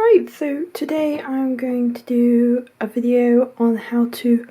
Right, so today I'm going to do a video on how to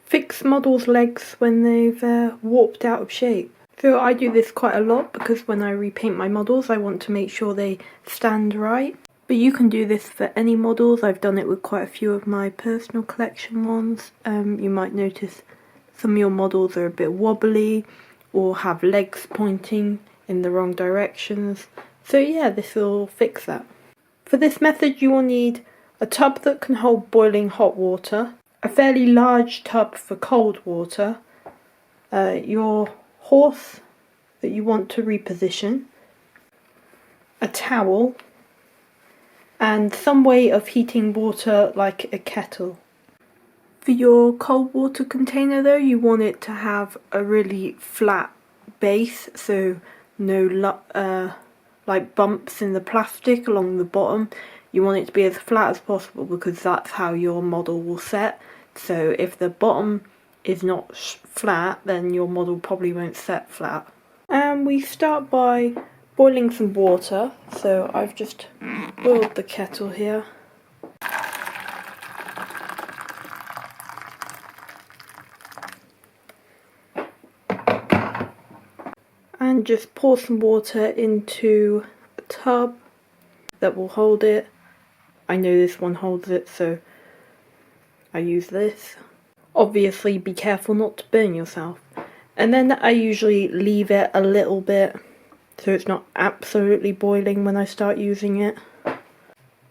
fix models' legs when they've warped out of shape. So I do this quite a lot because when I repaint my models I want to make sure they stand right. But you can do this for any models. I've done it with quite a few of my personal collection ones. You might notice some of your models are a bit wobbly or have legs pointing in the wrong directions. So yeah, this will fix that. For this method you will need a tub that can hold boiling hot water, a fairly large tub for cold water, your horse that you want to reposition, a towel, and some way of heating water like a kettle. For your cold water container though, you want it to have a really flat base, so no like bumps in the plastic along the bottom. You want it to be as flat as possible because that's how your model will set. So if the bottom is not flat, then your model probably won't set flat. And we start by boiling some water. So I've just boiled the kettle here. And just pour some water into a tub that will hold it. I know this one holds it, so I use this. Obviously be careful not to burn yourself. And then I usually leave it a little bit so it's not absolutely boiling when I start using it.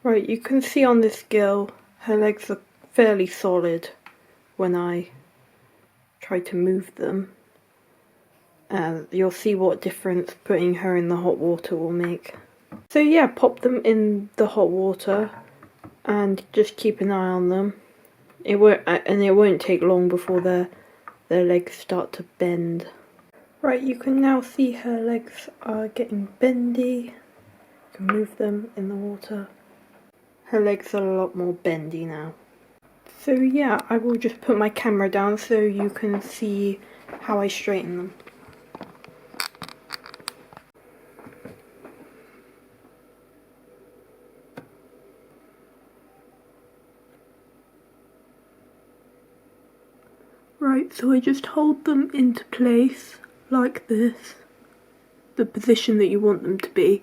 Right, you can see on this girl her legs are fairly solid when I try to move them. You'll see what difference putting her in the hot water will make. So yeah, pop them in the hot water and just keep an eye on them. It won't take long before their legs start to bend. Right, you can now see her legs are getting bendy. You can move them in the water. Her legs are a lot more bendy now. So yeah, I will just put my camera down so you can see how I straighten them. Right, so I just hold them into place like this, the position that you want them to be,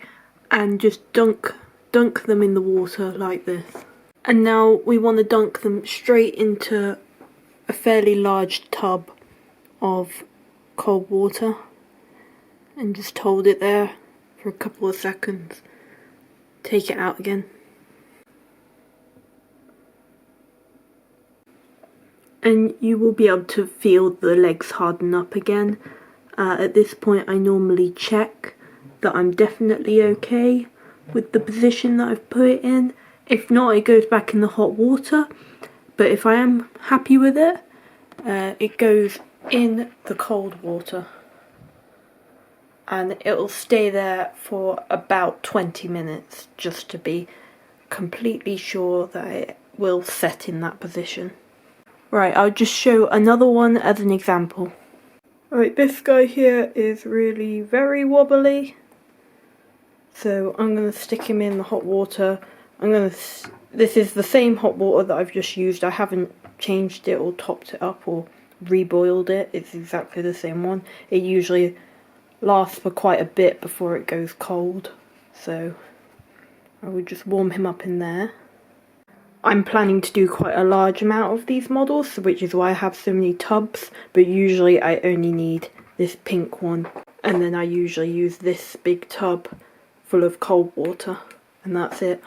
and just dunk them in the water like this. And now we want to dunk them straight into a fairly large tub of cold water and just hold it there for a couple of seconds. Take it out again. And you will be able to feel the legs harden up again. At this point I normally check that I'm definitely okay with the position that I've put it in. If not, it goes back in the hot water, but if I am happy with it, it goes in the cold water and it'll stay there for about 20 minutes just to be completely sure that it will set in that position. Right, I'll just show another one as an example. Right, this guy here is really very wobbly. So I'm going to stick him in the hot water. This is the same hot water that I've just used. I haven't changed it or topped it up or reboiled it. It's exactly the same one. It usually lasts for quite a bit before it goes cold. So I would just warm him up in there. I'm planning to do quite a large amount of these models, which is why I have so many tubs, but usually I only need this pink one. And then I usually use this big tub full of cold water, and that's it.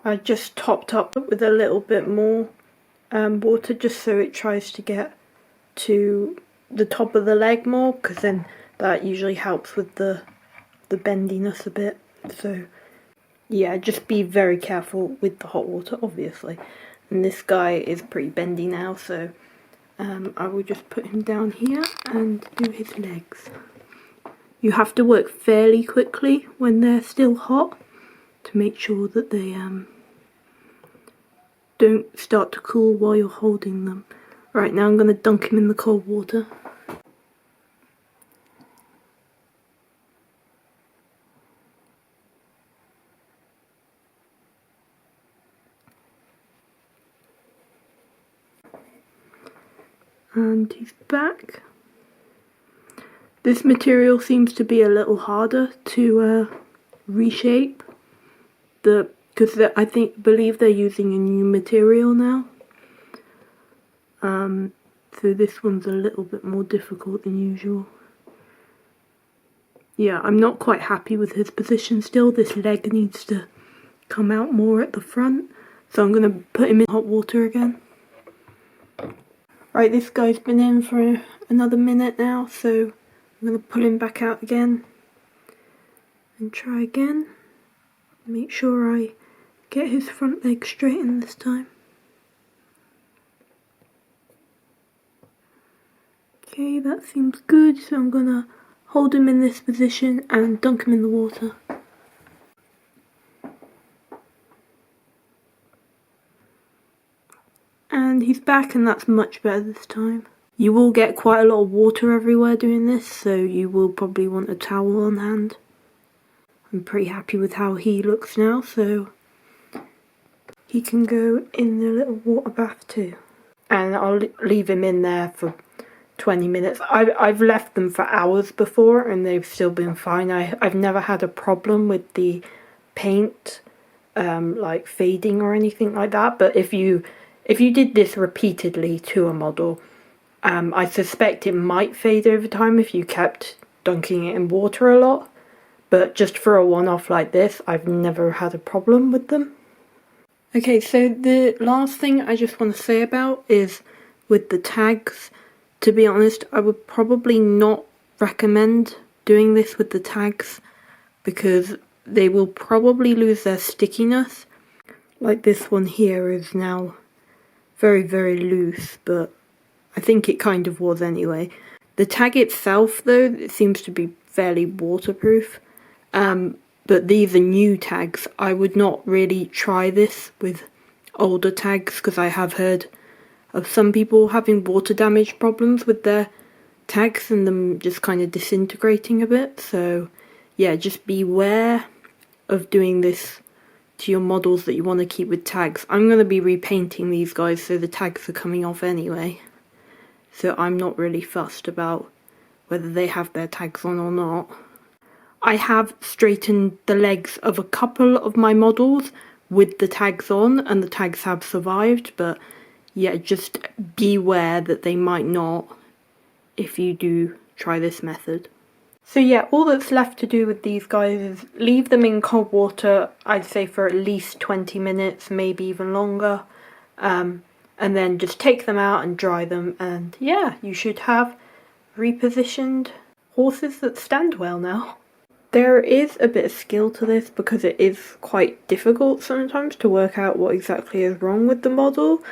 I just topped up with a little bit more water just so it tries to get to the top of the leg more, because then that usually helps with the bendiness a bit. So yeah, just be very careful with the hot water, obviously. And this guy is pretty bendy now, so I will just put him down here and do his legs. You have to work fairly quickly when they're still hot to make sure that they don't start to cool while you're holding them. Right, now I'm going to dunk him in the cold water. And he's back. This material seems to be a little harder to reshape, because I believe they're using a new material now. So this one's a little bit more difficult than usual. Yeah, I'm not quite happy with his position still. This leg needs to come out more at the front, so I'm going to put him in hot water again. Right, this guy's been in for another minute now, so I'm going to pull him back out again and try again. Make sure I get his front leg straightened this time. Okay, that seems good, so I'm going to hold him in this position and dunk him in the water. And he's back, and that's much better this time. You will get quite a lot of water everywhere doing this, so you will probably want a towel on hand. I'm pretty happy with how he looks now, so he can go in the little water bath too. And I'll leave him in there for 20 minutes. I've left them for hours before and they've still been fine. I've never had a problem with the paint like fading or anything like that, but if you did this repeatedly to a model, I suspect it might fade over time if you kept dunking it in water a lot, but just for a one-off like this, I've never had a problem with them. Okay, so the last thing I just want to say about is with the tags. To be honest, I would probably not recommend doing this with the tags because they will probably lose their stickiness. Like this one here is now very, very loose, but I think it kind of was anyway. The tag itself, though, it seems to be fairly waterproof. But these are new tags. I would not really try this with older tags because I have heard of some people having water damage problems with their tags and them just kind of disintegrating a bit. So yeah, just beware of doing this to your models that you want to keep with tags. I'm going to be repainting these guys, so the tags are coming off anyway. So I'm not really fussed about whether they have their tags on or not. I have straightened the legs of a couple of my models with the tags on, and the tags have survived, but yeah, just beware that they might not if you do try this method. So yeah, all that's left to do with these guys is leave them in cold water, I'd say for at least 20 minutes, maybe even longer, and then just take them out and dry them, and yeah, you should have repositioned horses that stand well now. There is a bit of skill to this because it is quite difficult sometimes to work out what exactly is wrong with the model.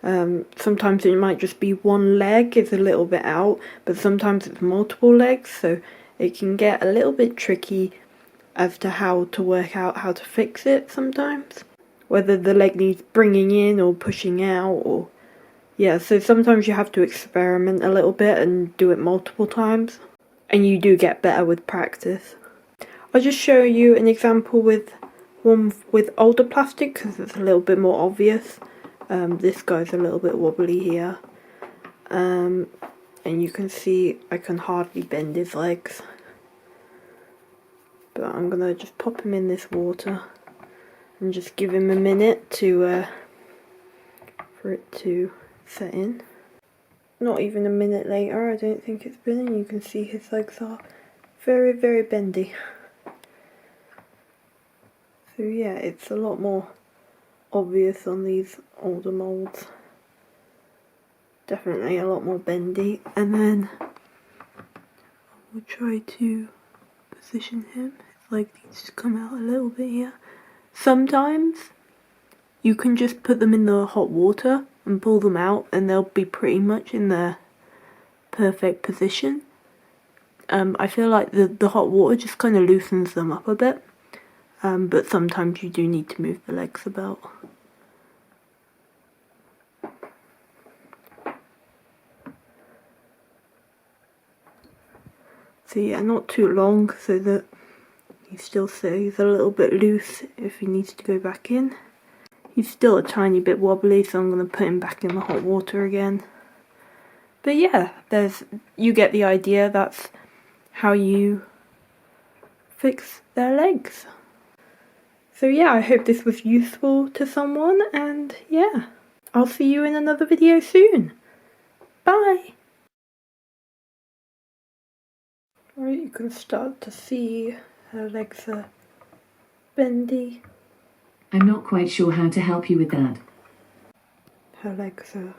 Sometimes it might just be one leg is a little bit out, but sometimes it's multiple legs, so it can get a little bit tricky as to how to work out how to fix it sometimes. Whether the leg needs bringing in or pushing out, or yeah, so sometimes you have to experiment a little bit and do it multiple times, and you do get better with practice. I'll just show you an example with one with older plastic because it's a little bit more obvious. This guy's a little bit wobbly here, and you can see I can hardly bend his legs, but I'm gonna just pop him in this water and just give him a minute to for it to set in. Not even a minute later, I don't think it's been, and you can see his legs are very, very bendy. So yeah, it's a lot more obvious on these older molds. Definitely a lot more bendy. And then we'll try to position him. His leg needs to come out a little bit here. Sometimes you can just put them in the hot water and pull them out and they'll be pretty much in their perfect position. I feel like the hot water just kind of loosens them up a bit. But sometimes you do need to move the legs about. So yeah, not too long so that he still stays a little bit loose if he needs to go back in. He's still a tiny bit wobbly, so I'm going to put him back in the hot water again. But yeah, you get the idea. That's how you fix their legs. So yeah, I hope this was useful to someone, and yeah, I'll see you in another video soon. Bye! Right, you can start to see her legs are bendy. I'm not quite sure how to help you with that. Her legs are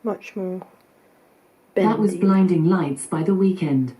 much more bendy. That was Blinding Lights by The Weeknd.